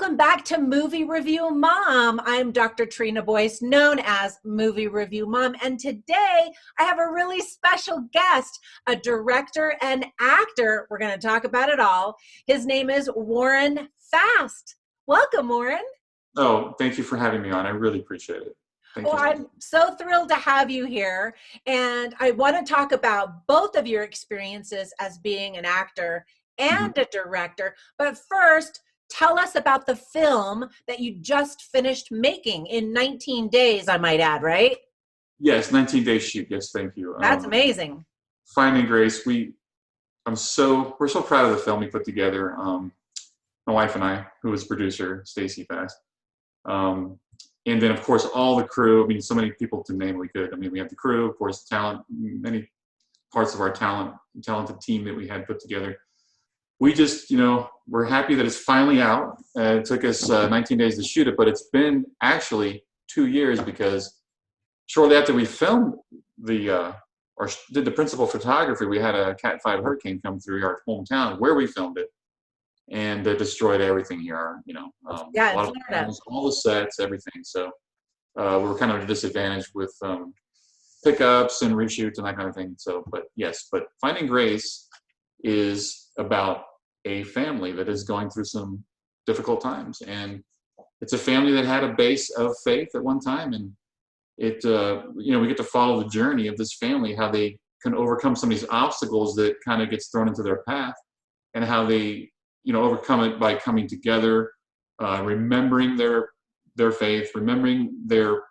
Welcome back to Movie Review Mom. I'm Dr. Trina Boice, known as Movie Review Mom. And today I have a really special guest, a director and actor. We're going to talk about it all. His name is Warren Fast. Welcome, Warren. Oh, thank you for having me on. I really appreciate it. Thank you. I'm so thrilled to have you here. And I want to talk about both of your experiences as being an actor and a director. But first, tell us about the film that you just finished making in 19 days, I might add, right? Yes, 19-day shoot. Yes, thank you. That's amazing. Finding Grace. We're so proud of the film we put together. My wife and I, who was producer, Stacy Fast. And then, of course, all the crew. I mean, so many people to name we could. I mean, we have the crew, of course, talent, many parts of our talented team that we had put together. We just, we're happy that it's finally out. It took us 19 days to shoot it, but it's been actually 2 years because shortly after we filmed or did the principal photography, we had a Cat 5 hurricane come through our hometown where we filmed it, and destroyed everything here. All the sets, everything. So we were kind of at a disadvantage with pickups and reshoots and that kind of thing. So, but Finding Grace is about a family that is going through some difficult times, and it's a family that had a base of faith at one time, and it we get to follow the journey of this family, how they can overcome some of these obstacles that kind of gets thrown into their path, and how they overcome it by coming together, remembering their faith, remembering their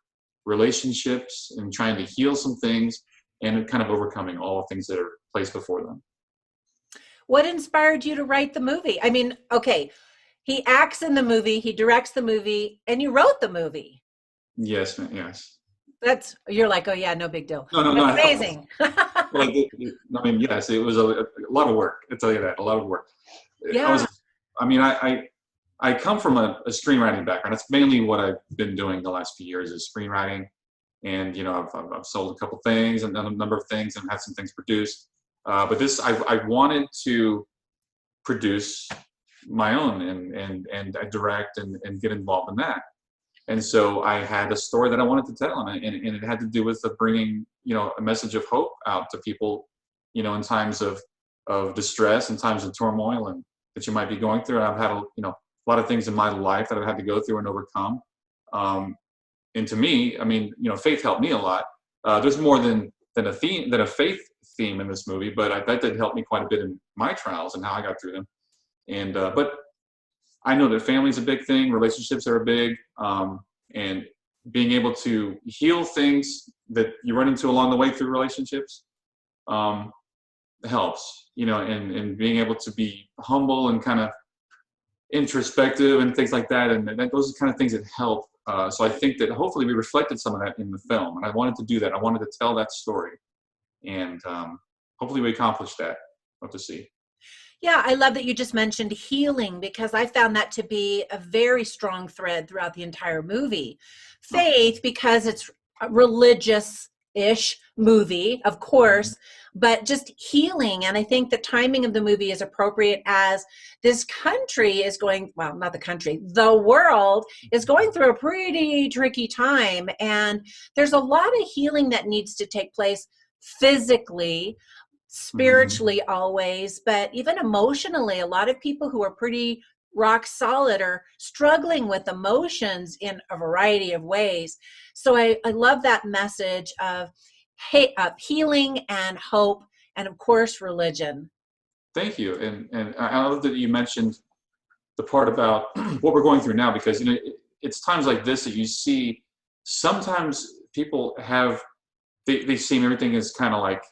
relationships, and trying to heal some things, and kind of overcoming all the things that are placed before them. What inspired you to write the movie? I mean, okay, he acts in the movie, he directs the movie, and you wrote the movie. Yes, yes. You're like, oh yeah, no big deal. No. Amazing. Yes, it was a lot of work. I'll tell you that, a lot of work. Yeah. I come from a screenwriting background. That's mainly what I've been doing the last few years is screenwriting, and I've sold a couple things and done a number of things and had some things produced. But this, I wanted to produce my own and direct and get involved in that. And so I had a story that I wanted to tell, and it had to do with bringing, a message of hope out to people, in times of distress, in times of turmoil, and that you might be going through. And I've had a lot of things in my life that I've had to go through and overcome. And to me, faith helped me a lot. There's more than a faith theme in this movie, but that did help me quite a bit in my trials and how I got through them. And but I know that family's a big thing, relationships are big, and being able to heal things that you run into along the way through relationships helps, and being able to be humble and kind of introspective and things like that, and those are the kind of things that help. So I think that hopefully we reflected some of that in the film, and I wanted to do that. I wanted to tell that story. And hopefully we accomplished that. Hope to see. Yeah, I love that you just mentioned healing, because I found that to be a very strong thread throughout the entire movie. Faith, because it's a religious-ish movie, of course, but just healing. And I think the timing of the movie is appropriate as this country is going, well, not the country, the world is going through a pretty tricky time. And there's a lot of healing that needs to take place physically, spiritually, always, but even emotionally. A lot of people who are pretty rock solid are struggling with emotions in a variety of ways. So I love that message of healing and hope, and of course religion. Thank you. And I love that you mentioned the part about what we're going through now, because it's times like this that you see sometimes people have they seem everything is kind of like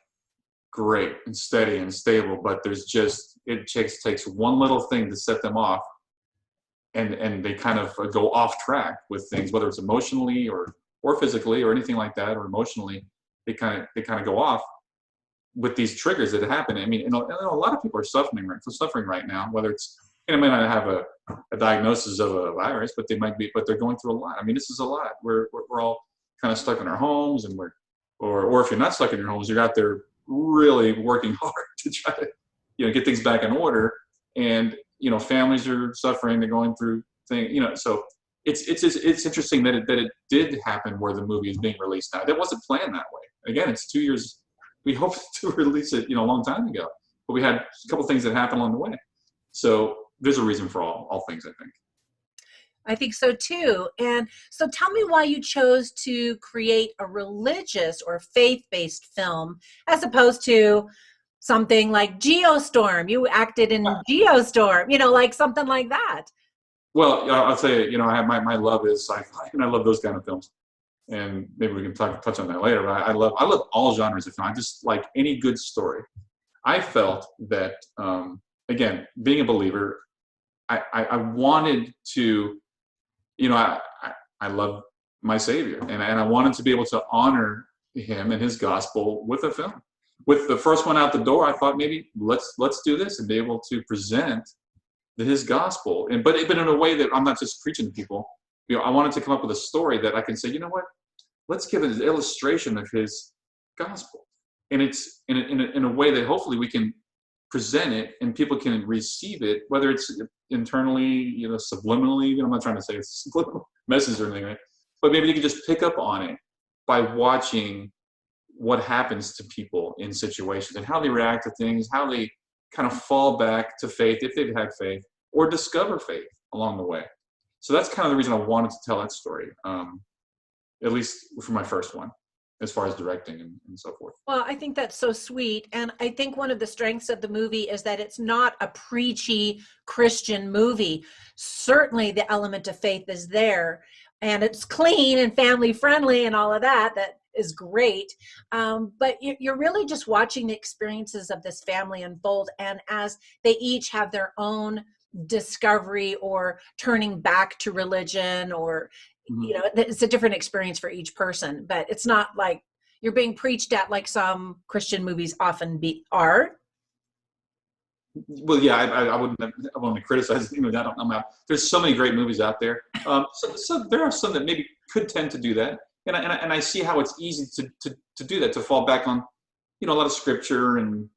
great and steady and stable, but it takes one little thing to set them off, and they kind of go off track with things, whether it's emotionally or physically or anything like that, or emotionally, they kind of go off with these triggers that happen. I mean, a lot of people are suffering right now, whether it's, may not have a diagnosis of a virus, but they're going through a lot. I mean, this is a lot. We're all kind of stuck in our homes, and or if you're not stuck in your homes, you're out there really working hard to try to, get things back in order. And, families are suffering, they're going through thing, so it's interesting that it did happen where the movie is being released now. That wasn't planned that way. Again, it's 2 years. We hoped to release it, a long time ago, but we had a couple things that happened along the way. So there's a reason for all things, I think. I think so too. And so tell me why you chose to create a religious or faith-based film as opposed to something like Geostorm. You acted in Geostorm, like something like that. Well, I'll tell you, I have my love is sci-fi, and I love those kind of films. And maybe we can touch on that later. But I love all genres of film. I just like any good story. I felt that again, being a believer, I wanted to, I love my Savior, and I wanted to be able to honor him and his gospel with a film. With the first one out the door, I thought maybe let's do this and be able to present his gospel, but in a way that I'm not just preaching to people. I wanted to come up with a story that I can say, what, let's give an illustration of his gospel, and it's in a way that hopefully we can present it and people can receive it, whether it's internally, subliminally. I'm not trying to say it's a subliminal message or anything, right? But maybe you can just pick up on it by watching what happens to people in situations and how they react to things, how they kind of fall back to faith if they've had faith, or discover faith along the way. So that's kind of the reason I wanted to tell that story, at least for my first one, as far as directing and so forth. Well, I think that's so sweet. And I think one of the strengths of the movie is that it's not a preachy Christian movie. Certainly the element of faith is there, and it's clean and family friendly and all of that. That is great. But you're really just watching the experiences of this family unfold. And as they each have their own discovery or turning back to religion, or, it's a different experience for each person, but it's not like you're being preached at like some Christian movies often are. Well, yeah, I wouldn't criticize that. There's so many great movies out there. So there are some that maybe could tend to do that. And I see how it's easy to do that, to fall back on, a lot of scripture and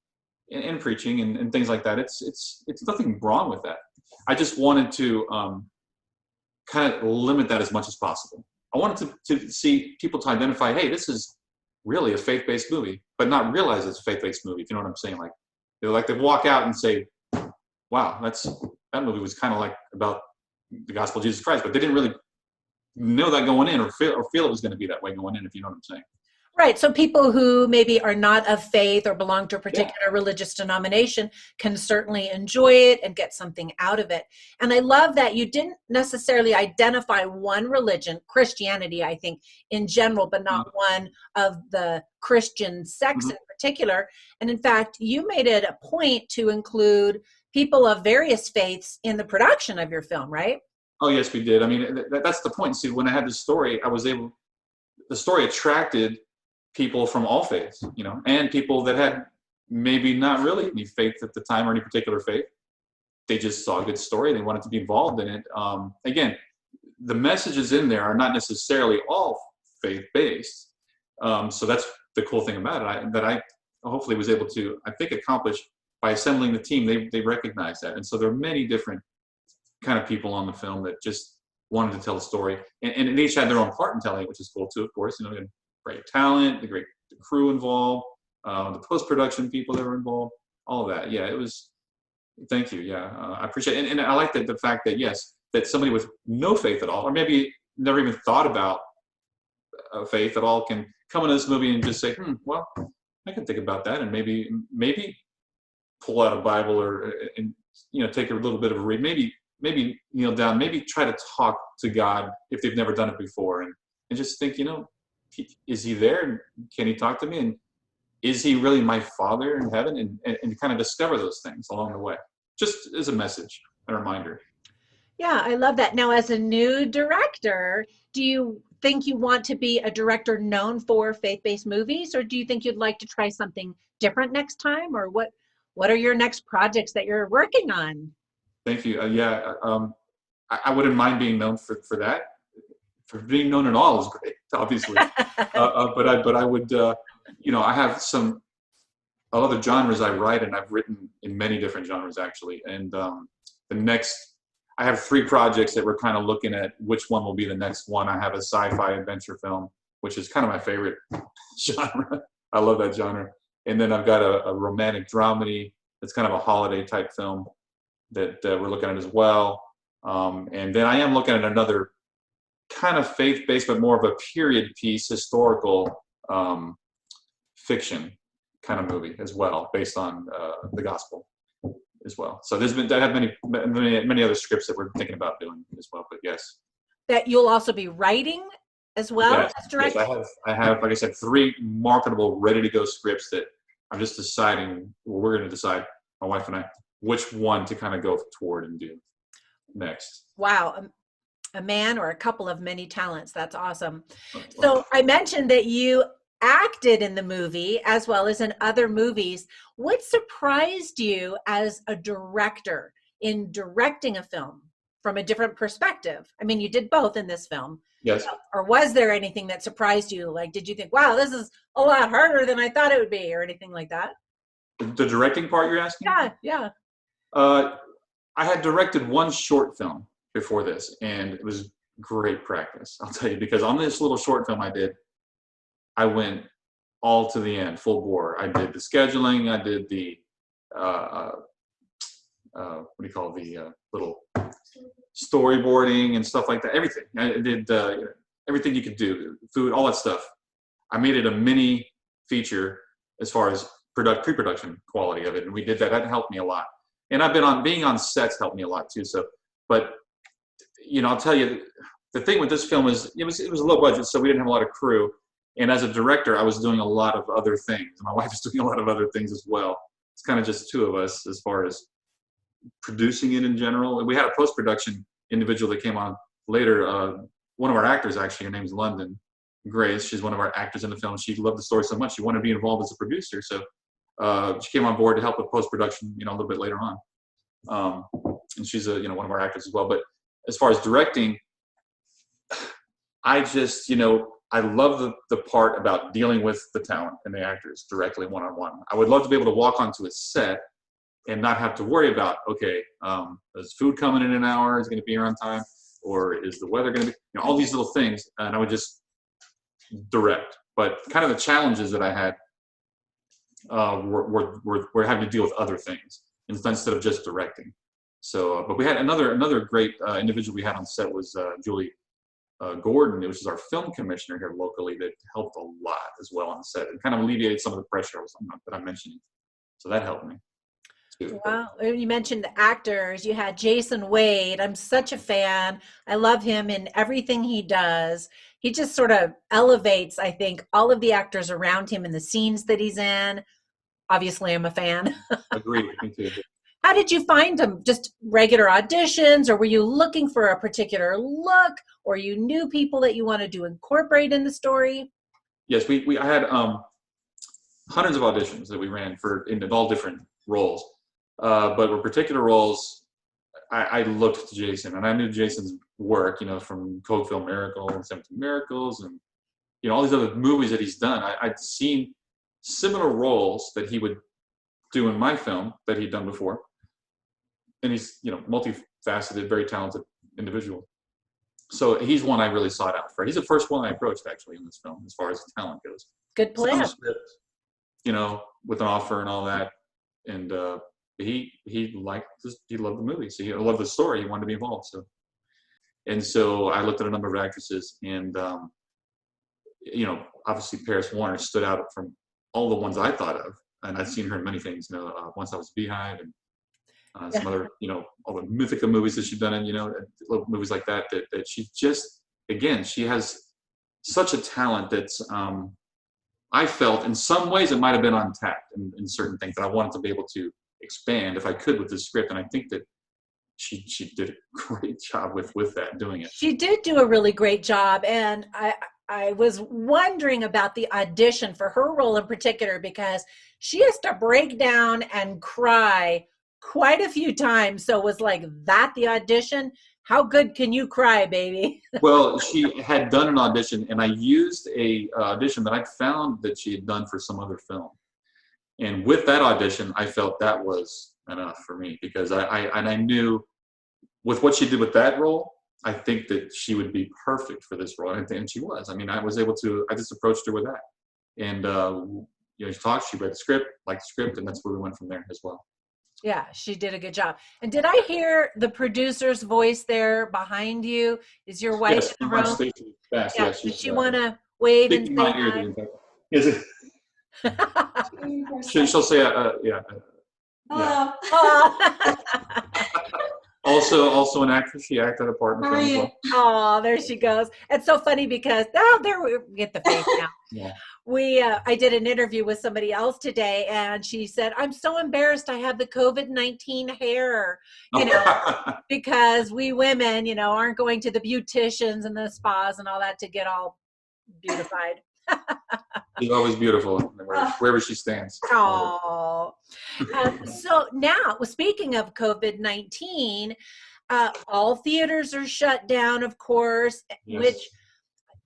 preaching and things like that. It's nothing wrong with that. I just wanted to kind of limit that as much as possible. I wanted to see people to identify, hey, this is really a faith-based movie, but not realize it's a faith-based movie. If you know what I'm saying? Like they walk out and say, wow, that movie was kind of like about the gospel of Jesus Christ, but they didn't really know that going in, or feel it was going to be that way going in, if you know what I'm saying. Right. So people who maybe are not of faith or belong to a particular religious denomination can certainly enjoy it and get something out of it. And I love that you didn't necessarily identify one religion, Christianity, I think, in general, but not one of the Christian sects in particular. And in fact, you made it a point to include people of various faiths in the production of your film, right? Oh, yes, we did. I mean, that's the point. See, when I had this story, the story attracted people from all faiths, and people that had maybe not really any faith at the time or any particular faith. They just saw a good story. They wanted to be involved in it. Again, the messages in there are not necessarily all faith-based. So that's the cool thing about it, that I hopefully was able to, I think, accomplish by assembling the team. They recognized that. And so there are many different kind of people on the film that just wanted to tell a story. And they each had their own part in telling it, which is cool too, of course. Great talent, the crew involved, the post-production people that were involved, all of that. Yeah, it was, thank you. Yeah, I appreciate it. And I like the fact that, yes, that somebody with no faith at all, or maybe never even thought about faith at all, can come into this movie and just say, well, I can think about that, and maybe pull out a Bible and take a little bit of a read, maybe kneel down, maybe try to talk to God if they've never done it before, and just think, is he there? Can he talk to me? And is he really my Father in heaven? And kind of discover those things along the way, just as a message, a reminder. Yeah, I love that. Now, as a new director, do you think you want to be a director known for faith-based movies, or do you think you'd like to try something different next time? Or what are your next projects that you're working on? Thank you. I wouldn't mind being known for that. For being known at all is great, obviously. But I would, I have some other genres I write, and I've written in many different genres actually. And I have 3 projects that we're kind of looking at which one will be the next one. I have a sci-fi adventure film, which is kind of my favorite genre. I love that genre. And then I've got a romantic dramedy that's kind of a holiday type film that we're looking at as well. And then I am looking at another kind of faith-based, but more of a period piece, historical fiction kind of movie as well, based on the gospel as well. So I have many other scripts that we're thinking about doing as well. But yes, That you'll also be writing as well yes, as directing. yes, I have, like I said, 3 marketable, ready-to-go scripts that I'm just deciding. Well, we're going to decide, my wife and I, which one to kind of go toward and do next. Wow. A man or a couple of many talents. That's awesome. So I mentioned that you acted in the movie as well as in other movies. What surprised you as a director in directing a film from a different perspective? I mean, you did both in this film. Yes. Or was there anything that surprised you? Like, did you think, wow, this is a lot harder than I thought it would be, or anything like that? The directing part you're asking? Yeah. I had directed 1 short film before this, and it was great practice, I'll tell you, because on this little short film I did, I went all to the end, full bore. I did the scheduling, I did the what do you call the little storyboarding and stuff like that. Everything. I did everything you could do, food, all that stuff. I made it a mini feature as far as pre-production quality of it, and we did that. That helped me a lot. And I've been being on sets helped me a lot too. So, but I'll tell you, the thing with this film is it was a low budget, so we didn't have a lot of crew. And as a director, I was doing a lot of other things. My wife was doing a lot of other things as well. It's kind of just 2 of us as far as producing it in general. We had a post-production individual that came on later. One of our actors, actually, her name's London Grace. She's one of our actors in the film. She loved the story so much, she wanted to be involved as a producer. So she came on board to help with post-production, a little bit later on. And she's one of our actors as well. But as far as directing, I just, I love the part about dealing with the talent and the actors directly one-on-one. I would love to be able to walk onto a set and not have to worry about, okay, is food coming in an hour? Is it going to be here on time? Or is the weather going to be, all these little things. And I would just direct. But kind of the challenges that I had were having to deal with other things instead of just directing. So, but we had another great individual we had on set was Julie Gordon, which is our film commissioner here locally, that helped a lot as well on the set and kind of alleviated some of the pressure that I'm mentioning. So that helped me too. Wow. You mentioned the actors. You had Jason Wade. I'm such a fan. I love him in everything he does. He just sort of elevates, I think, all of the actors around him in the scenes that he's in. Obviously, I'm a fan. Agreed. Me too. How did you find him? Just regular auditions, or were you looking for a particular look, or you knew people that you wanted to incorporate in the story? Yes, I had hundreds of auditions that we ran in all different roles. But for particular roles, I looked to Jason, and I knew Jason's work, from Code Film Miracle and 17 Miracles, and all these other movies that he's done. I'd seen similar roles that he would do in my film that he'd done before, and he's multifaceted, very talented individual. So he's one I really sought out for. He's the first one I approached actually in this film as far as talent goes. Good plan. With an offer and all that, and he loved the movie, so he loved the story. He wanted to be involved. So I looked at a number of actresses, and obviously Paris Warner stood out from all the ones I thought of, and I've seen her in many things. Once I Was Beehive, and some other, all the Mythica movies that she's done in, little movies like that. That she just, again, she has such a talent that's. I felt in some ways it might have been untapped in certain things that I wanted to be able to expand if I could with this script, and I think that she did a great job with that, doing it. She did do a really great job, and I was wondering about the audition for her role in particular, because she has to break down and cry quite a few times. So was like that the audition? How good can you cry, baby? Well, she had done an audition, and I used a audition that I'd found that she had done for some other film. And with that audition, I felt that was enough for me, because I knew with what she did with that role, I think that she would be perfect for this role, and she was. I mean, I just approached her with that, and she talked, she read the script, liked the script, and that's where we went from there as well. Yeah, she did a good job. And did I hear the producer's voice there behind you? Is your wife Yes, in the room? Stacey Fast. Yeah. Yeah, Does she's she want to wave and speaking say my ear the hi? entire. Is it? She'll say, yeah. Hello. Oh. Also an actress. She acted a part in the How are film as you? well. Oh, there she goes. It's so funny because there we get the face now. Yeah. I did an interview with somebody else today, and she said, "I'm so embarrassed. I have the COVID-19 hair, because we women, aren't going to the beauticians and the spas and all that to get all beautified." She's always beautiful wherever she stands. Oh, so now, speaking of COVID-19, all theaters are shut down, of course, Yes. which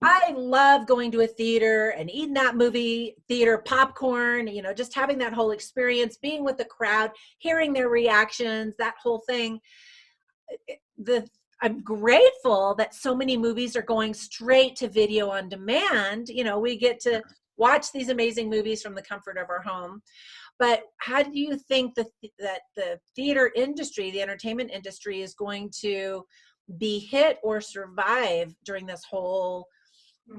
I love going to a theater and eating that movie theater popcorn, just having that whole experience, being with the crowd, hearing their reactions, that whole thing. I'm grateful that so many movies are going straight to video on demand. We get to watch these amazing movies from the comfort of our home. But how do you think that the theater industry, the entertainment industry, is going to be hit or survive during this whole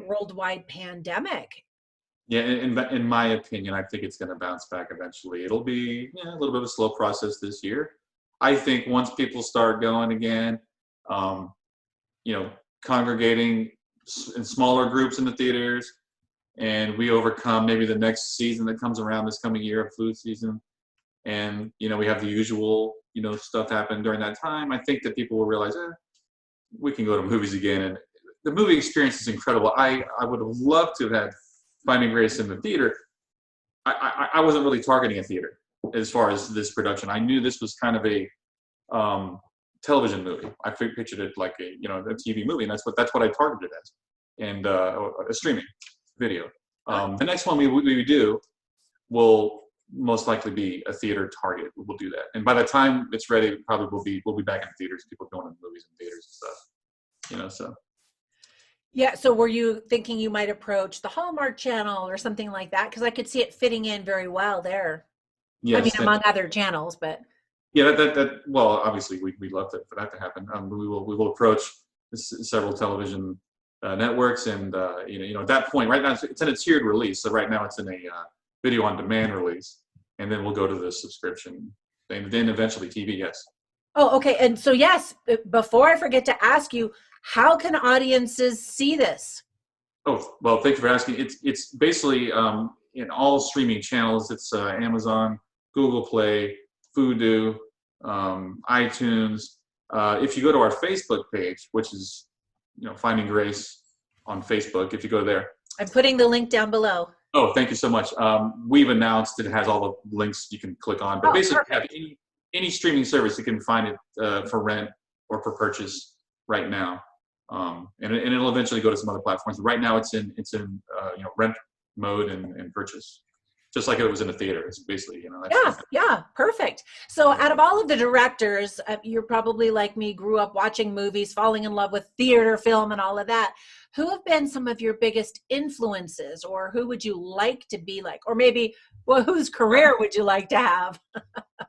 worldwide pandemic? Yeah, in my opinion, I think it's going to bounce back eventually. It'll be a little bit of a slow process this year. I think once people start going again, congregating in smaller groups in the theaters, and we overcome maybe the next season that comes around this coming year of flu season, and we have the usual stuff happen during that time, I think that people will realize we can go to movies again, and the movie experience is incredible. I would have loved to have had Finding Grace in the theater. I wasn't really targeting a theater as far as this production. I knew this was kind of a television movie. I pictured it like a TV movie, and that's what I targeted it as, and a streaming video. The next one we do will most likely be a theater target. We'll do that, and by the time it's ready, probably we'll be back in theaters. People going to movies and theaters and stuff. So. Yeah. So were you thinking you might approach the Hallmark Channel or something like that? Because I could see it fitting in very well there. Yes, I mean, among other channels, but. Yeah, well, obviously we'd love for that to happen. We will approach several television networks, and at that point, right now it's in a tiered release. So right now it's in a video on demand release, and then we'll go to the subscription thing. Then eventually TV. Yes. Oh, okay. And so yes, before I forget to ask you, how can audiences see this? Oh, well, thank you for asking. It's basically in all streaming channels. It's Amazon, Google Play, Vudu, iTunes. If you go to our Facebook page, which is Finding Grace on Facebook, if you go there. I'm putting the link down below. Oh, thank you so much. We've announced it has all the links you can click on, but basically have any streaming service, you can find it for rent or for purchase right now. And it'll eventually go to some other platforms. Right now it's in rent mode and purchase. Just like it was in a theater. It's basically, Yeah, perfect. So out of all of the directors, you're probably like me, grew up watching movies, falling in love with theater, film, and all of that. Who have been some of your biggest influences, or who would you like to be like? Or maybe, whose career would you like to have?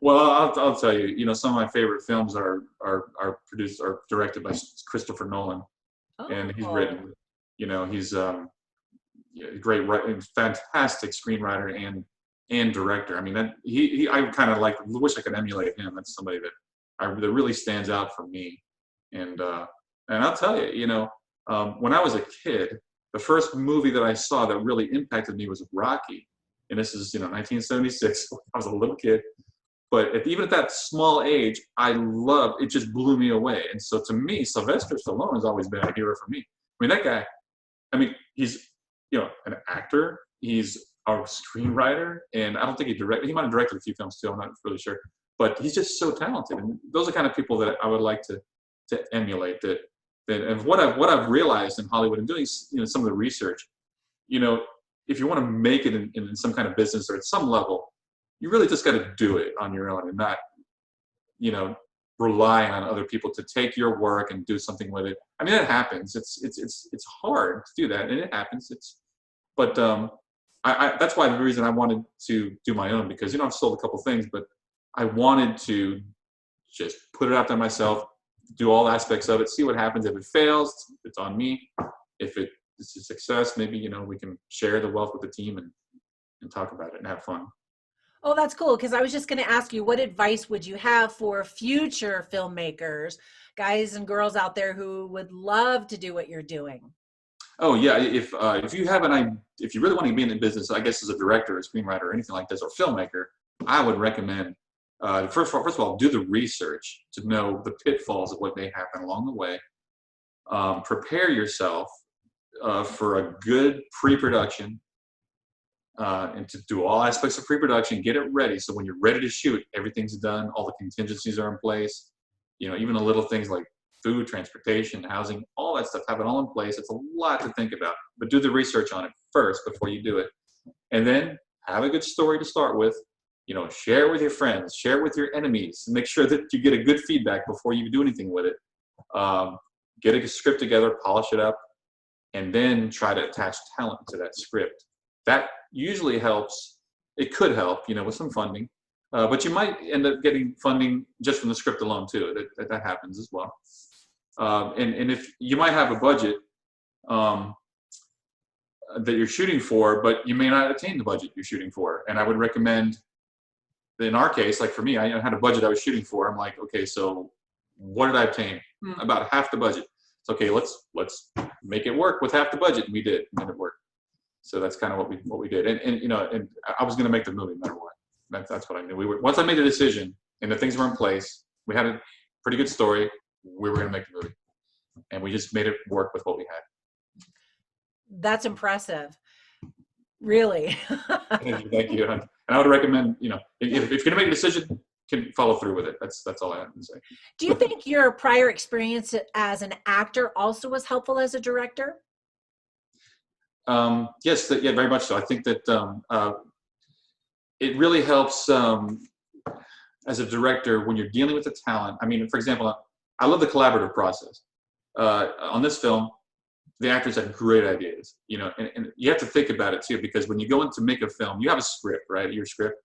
Well, I'll tell you, some of my favorite films are directed by Christopher Nolan. And he's written, he's great, fantastic screenwriter and director. I mean, I kind of wish I could emulate him. That's somebody that really stands out for me. And I'll tell you, when I was a kid, the first movie that I saw that really impacted me was Rocky, and this is 1976. I was a little kid, but even at that small age, I loved it. Just blew me away. And so to me, Sylvester Stallone has always been a hero for me. I mean, that guy. I mean, he's an actor, he's a screenwriter, and I don't think he might have directed a few films too, I'm not really sure, but he's just so talented, and those are kind of people that I would like to emulate. And what I've realized in Hollywood and doing some of the research, if you want to make it in some kind of business or at some level, you really just got to do it on your own and not rely on other people to take your work and do something with it. I mean, it happens. It's hard to do that, and it happens. But that's why the reason I wanted to do my own, because I've sold a couple things, but I wanted to just put it out there myself, do all aspects of it, see what happens. If it fails, it's on me. If it's a success, maybe we can share the wealth with the team and talk about it and have fun. Oh, that's cool. Because I was just going to ask you, what advice would you have for future filmmakers, guys and girls out there who would love to do what you're doing? Oh yeah, if you have if you really want to be in the business, I guess as a director, a screenwriter, or anything like this, or filmmaker, I would recommend first of all, do the research to know the pitfalls of what may happen along the way. Prepare yourself for a good pre-production, and to do all aspects of pre-production. Get it ready, so when you're ready to shoot, everything's done. All the contingencies are in place. Even the little things like food, transportation, housing, all that stuff, have it all in place. It's a lot to think about, but do the research on it first before you do it. And then have a good story to start with. Share it with your friends, share it with your enemies, and make sure that you get a good feedback before you do anything with it. Get a script together, polish it up, and then try to attach talent to that script. That usually helps. It could help, with some funding. But you might end up getting funding just from the script alone too. That happens as well. And if you might have a budget that you're shooting for, but you may not attain the budget you're shooting for. And I would recommend, in our case, like for me, I had a budget I was shooting for. I'm like, okay, so what did I obtain? About half the budget. It's okay. Let's make it work with half the budget, and we did, and it worked. So that's kind of what we did. And I was going to make the movie no matter what. That's what I knew. Once I made a decision and the things were in place, we had a pretty good story, we were going to make the movie, and we just made it work with what we had. That's impressive. Really. Thank you. And I would recommend, if you're going to make a decision, can follow through with it. That's all I have to say. Do you think your prior experience as an actor also was helpful as a director? Yes, very much so. I think that it really helps as a director when you're dealing with the talent. I mean, for example, I love the collaborative process. On this film, the actors had great ideas, and you have to think about it too, because when you go in to make a film, you have a script, right? Your script.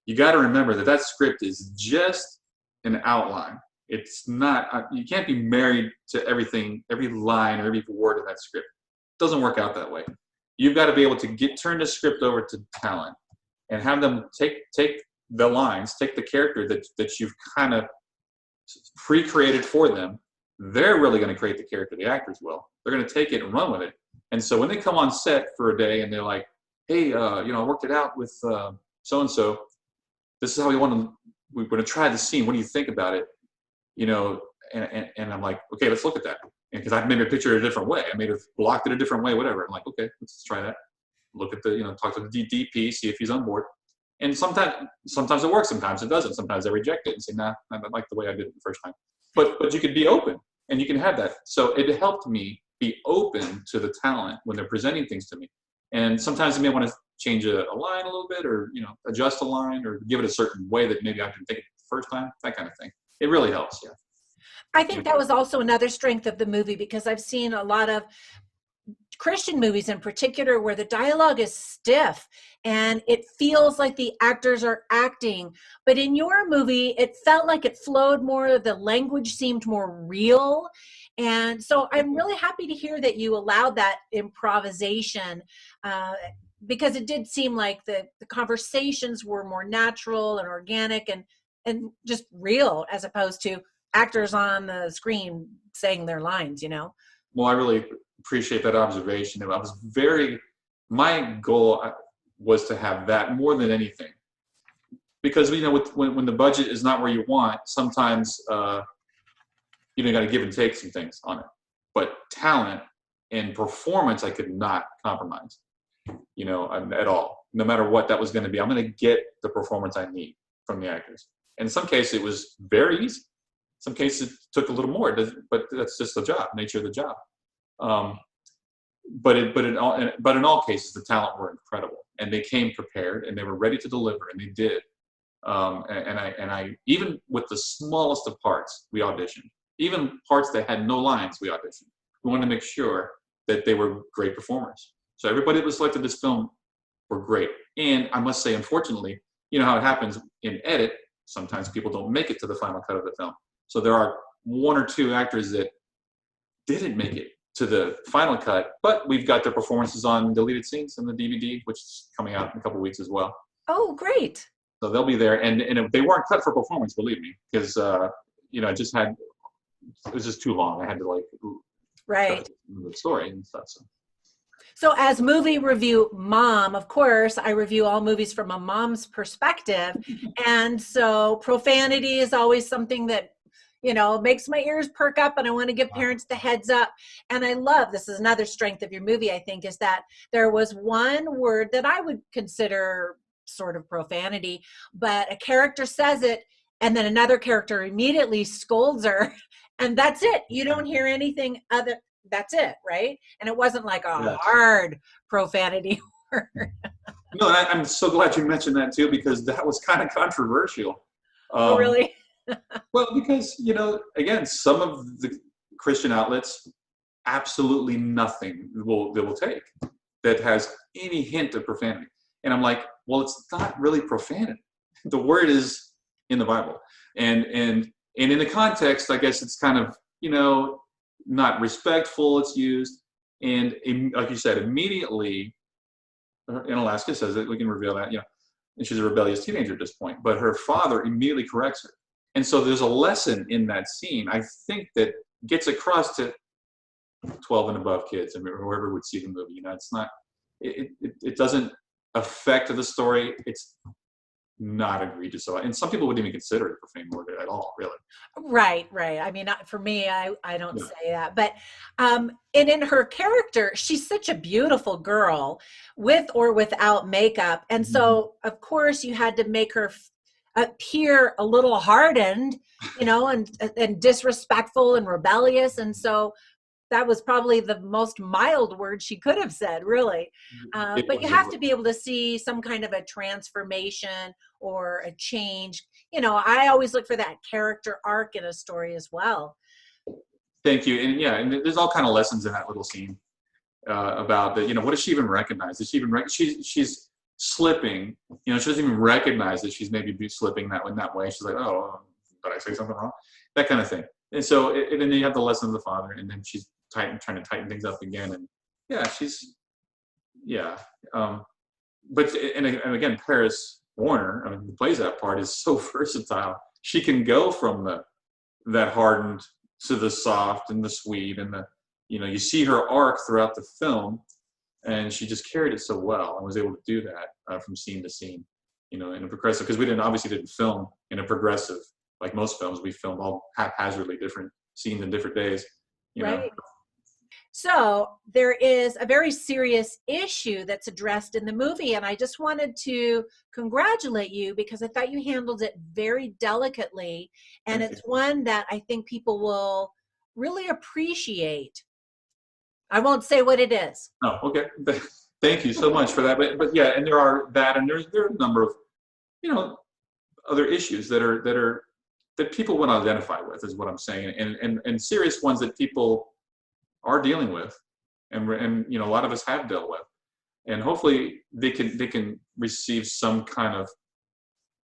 You got to remember that script is just an outline. It's not, you can't be married to everything, every line or every word of that script. It doesn't work out that way. You've got to be able to turn the script over to talent and have them take the lines, take the character that you've kind of pre-created for them. They're really going to create the character, the actors will. They're going to take it and run with it. And so when they come on set for a day and they're like, hey, I worked it out with so-and-so. This is how we're going to try the scene. What do you think about it? And I'm like, okay, let's look at that. Because I made a picture a different way. I made it blocked it a different way, whatever. I'm like, okay, let's try that. Look at talk to the DP, see if he's on board. And sometimes it works, sometimes it doesn't. Sometimes they reject it and say, nah, I don't like the way I did it the first time. But you could be open and you can have that. So it helped me be open to the talent when they're presenting things to me. And sometimes they may want to change a line a little bit, or adjust a line, or give it a certain way that maybe I didn't think it the first time, that kind of thing. It really helps, yeah. I think that was also another strength of the movie, because I've seen a lot of Christian movies in particular where the dialogue is stiff and it feels like the actors are acting. But in your movie, it felt like it flowed more. The language seemed more real. And so I'm really happy to hear that you allowed that improvisation, because it did seem like the conversations were more natural and organic and just real, as opposed to actors on the screen saying their lines, Well, I really appreciate that observation. My goal was to have that more than anything, because when the budget is not where you want, sometimes you got to give and take some things on it. But talent and performance, I could not compromise, at all. No matter what that was going to be, I'm going to get the performance I need from the actors. In some cases, it was very easy. Some cases it took a little more, but that's just the job, nature of the job. But in all cases, the talent were incredible, and they came prepared, and they were ready to deliver, and they did. And I even with the smallest of parts, we auditioned. Even parts that had no lines, we auditioned. We wanted to make sure that they were great performers. So everybody that was selected this film were great. And I must say, unfortunately, you know how it happens in edit, sometimes people don't make it to the final cut of the film. So there are one or two actors that didn't make it to the final cut, but we've got their performances on deleted scenes in the DVD, which is coming out in a couple of weeks as well. Oh, great. So they'll be there. And they weren't cut for performance, believe me, because, you know, it was just too long. I had to like, right. The story and stuff. So as movie review mom, of course, I review all movies from a mom's perspective. And so profanity is always something that, you know, makes my ears perk up, and I want to give parents the heads up. And I love, this is another strength of your movie, I think, is that there was one word that I would consider sort of profanity, but a character says it and then another character immediately scolds her, and that's it. You don't hear anything other. That's it, right? And it wasn't like a hard profanity word. No, and I'm so glad you mentioned that too, because that was kind of controversial. Oh, really? Well, because, you know, again, some of the Christian outlets, absolutely nothing they will take that has any hint of profanity. And I'm like, well, it's not really profanity. The word is in the Bible. And in the context, I guess it's kind of, you know, not respectful, it's used. And like you said, immediately, in Alaska says that, we can reveal that, you know, and she's a rebellious teenager at this point, but her father immediately corrects her. And so there's a lesson in that scene, I think, that gets across to 12 and above kids, I mean, whoever would see the movie. You know, it's not, it doesn't affect the story. It's not egregious. So, and some people wouldn't even consider it a profane word at all, really. Right. I mean, for me, I don't say that, but and in her character, she's such a beautiful girl with or without makeup. And so, of course, you had to make her appear a little hardened, you know, and disrespectful and rebellious. And so that was probably the most mild word she could have said, really. But you have to be able to see some kind of a transformation or a change. You know, I always look for that character arc in a story as well. Thank you. And yeah, and there's all kind of lessons in that little scene about the, you know, what does she even recognize? Does she even she's slipping, you know, she doesn't even recognize that she's maybe slipping in that way. She's like, oh, did I say something wrong? That kind of thing. And so, and then you have the lesson of the father, and then she's trying to tighten things up again. And yeah, but, and again, Paris Warner, I mean, who plays that part, is so versatile. She can go from that hardened to the soft and the sweet, and the, you know, you see her arc throughout the film, and she just carried it so well and was able to do that from scene to scene, you know, in a progressive, because we obviously didn't film in a progressive, like most films. We filmed all haphazardly, different scenes in different days, you know. So there is a very serious issue that's addressed in the movie, and I just wanted to congratulate you because I thought you handled it very delicately, and it's one that I think people will really appreciate. I won't say what it is. Oh, okay. Thank you so much for that. But yeah, and there are a number of, you know, other issues that people would identify with, is what I'm saying, and serious ones that people are dealing with, and you know, a lot of us have dealt with, and hopefully they can receive some kind of,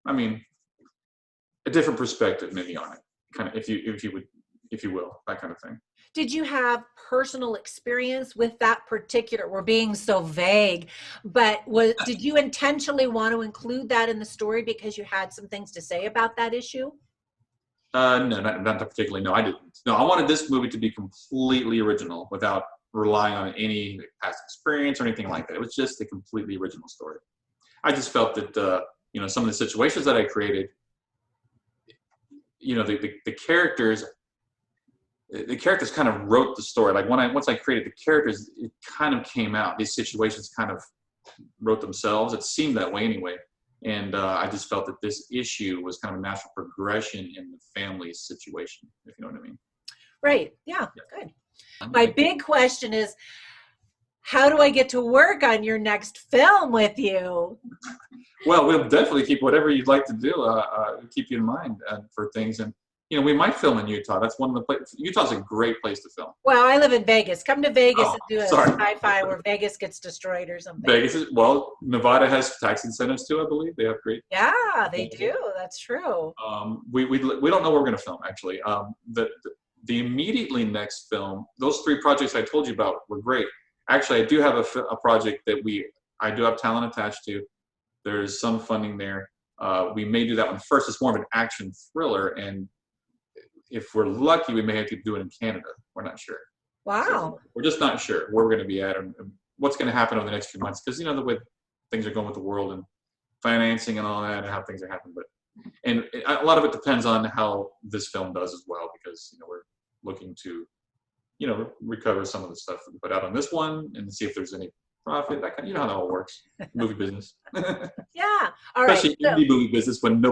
I mean, a different perspective maybe on it, kind of, if you will, that kind of thing. Did you have personal experience with that particular, we're being so vague, but did you intentionally want to include that in the story because you had some things to say about that issue? No, not particularly. No, I didn't. No, I wanted this movie to be completely original without relying on any past experience or anything like that. It was just a completely original story. I just felt that, you know, some of the situations that I created, you know, the characters kind of wrote the story. Like once I created the characters, it kind of came out. These situations kind of wrote themselves. It seemed that way anyway. And I just felt that this issue was kind of a natural progression in the family situation, if you know what I mean. Right. Yeah. Good. My big question is, how do I get to work on your next film with you? Well, we'll definitely keep whatever you'd like to do. Keep you in mind for things, and we might film in Utah. That's one of the places. Utah's a great place to film. Well, I live in Vegas. Come to Vegas Oh, and do a sorry. sci-fi where Vegas gets destroyed or something. Vegas is, well, Nevada has tax incentives too, I believe. They have great. Yeah, they do. That's true. We don't know where we're going to film actually. The immediately next film, those 3 projects I told you about were great. Actually, I do have a project that I do have talent attached to. There's some funding there. We may do that one first. It's more of an action thriller, and if we're lucky, we may have to do it in Canada. We're not sure. Wow. So we're just not sure where we're going to be at and what's going to happen over the next few months, because the way things are going with the world and financing and all that, and how things are happening. And a lot of it depends on how this film does as well, because we're looking to recover some of the stuff that we put out on this one and see if there's any profit. That kind of, how that all works. Movie business. Yeah. All right. Especially indie movie business, when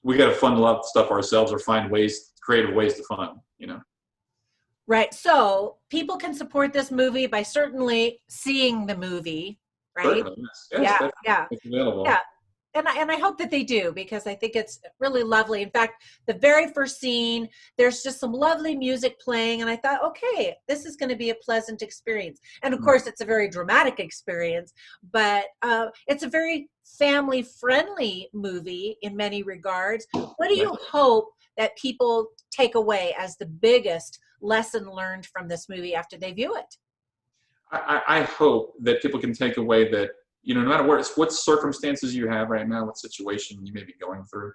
we got to fund a lot of stuff ourselves or find creative ways to fund. Right. So people can support this movie by certainly seeing the movie, right? Yes, Yeah. it's available. Yeah. And I hope that they do, because I think it's really lovely. In fact, the very first scene, there's just some lovely music playing. And I thought, okay, this is going to be a pleasant experience. And of course, it's a very dramatic experience, but it's a very family-friendly movie in many regards. What do you hope that people take away as the biggest lesson learned from this movie after they view it? I hope that people can take away that, no matter what circumstances you have right now, what situation you may be going through,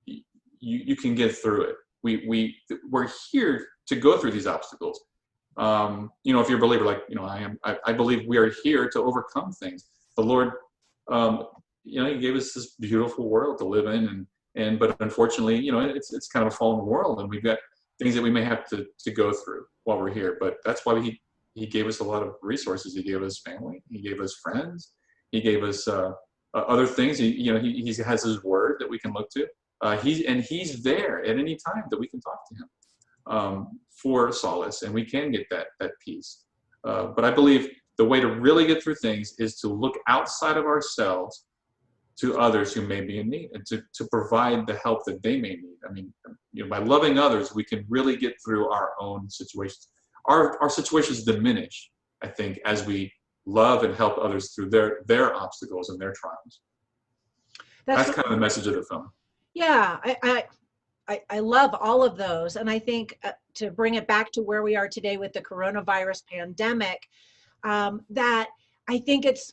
you can get through it. We're here to go through these obstacles. If you're a believer, like I am, I believe we are here to overcome things. The Lord, He gave us this beautiful world to live in, but unfortunately, it's kind of a fallen world, and we've got things that we may have to go through while we're here. But that's why He gave us a lot of resources. He gave us family. He gave us friends. He gave us other things. He has His Word that we can look to. He's there at any time that we can talk to Him for solace, and we can get that peace. But I believe the way to really get through things is to look outside of ourselves to others who may be in need, and to provide the help that they may need. I mean, by loving others, we can really get through our own situations. Our situations diminish, I think, as we love and help others through their obstacles and their trials. That's kind of the message of the film. Yeah, I love all of those. And I think to bring it back to where we are today with the coronavirus pandemic, that I think it's,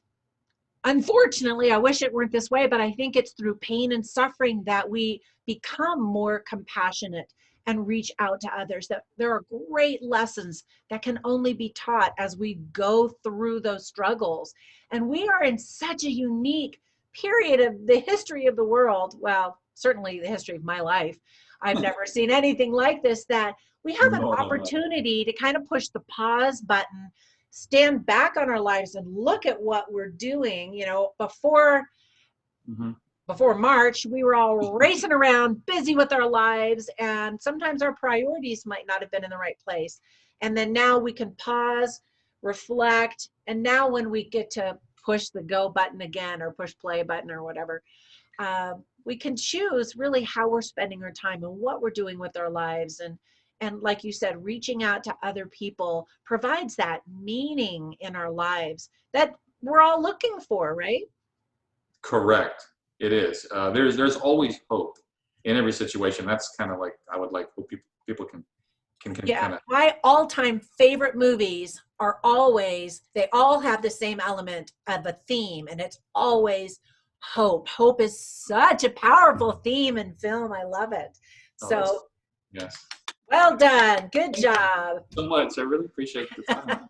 unfortunately, I wish it weren't this way, but I think it's through pain and suffering that we become more compassionate and reach out to others. That there are great lessons that can only be taught as we go through those struggles. And we are in such a unique period of the history of the world. Well, certainly the history of my life. I've never seen anything like this, that we have an opportunity to kind of push the pause button, stand back on our lives and look at what we're doing. Before March, we were all racing around, busy with our lives, and sometimes our priorities might not have been in the right place. And then now we can pause, reflect, and now when we get to push the go button again, or push play button or whatever, we can choose really how we're spending our time and what we're doing with our lives. And like you said, reaching out to other people provides that meaning in our lives that we're all looking for, right? Correct. It is. There's always hope in every situation. That's kind of like, I would like hope people can kind of. My all-time favorite movies are always, they all have the same element of a theme, and it's always hope. Hope is such a powerful theme in film. I love it. So yes. Well done. Good job. So much. I really appreciate the time.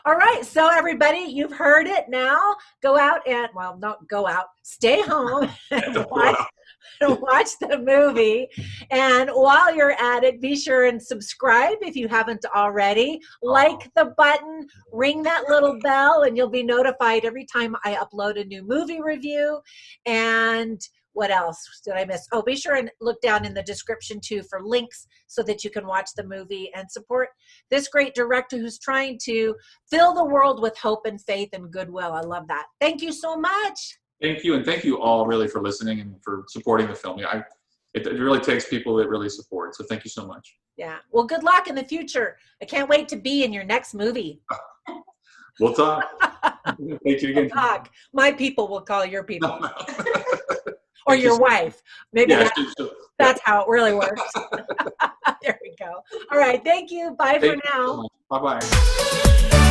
All right. So everybody, you've heard it now. Go out and, well, not go out, stay home and watch the movie. And while you're at it, be sure and subscribe if you haven't already. Like the button, ring that little bell, and you'll be notified every time I upload a new movie review. And What else did I miss? Oh, be sure and look down in the description too for links so that you can watch the movie and support this great director who's trying to fill the world with hope and faith and goodwill. I love that. Thank you so much. Thank you, and thank you all really for listening and for supporting the film. It really takes people that really support. So thank you so much. Yeah. Well, good luck in the future. I can't wait to be in your next movie. We'll talk. Thank you again. We'll talk. My people will call your people. No. Or your wife. Maybe Yeah, that's how it really works. There we go. All right. Thank you. Bye for now. Bye-bye.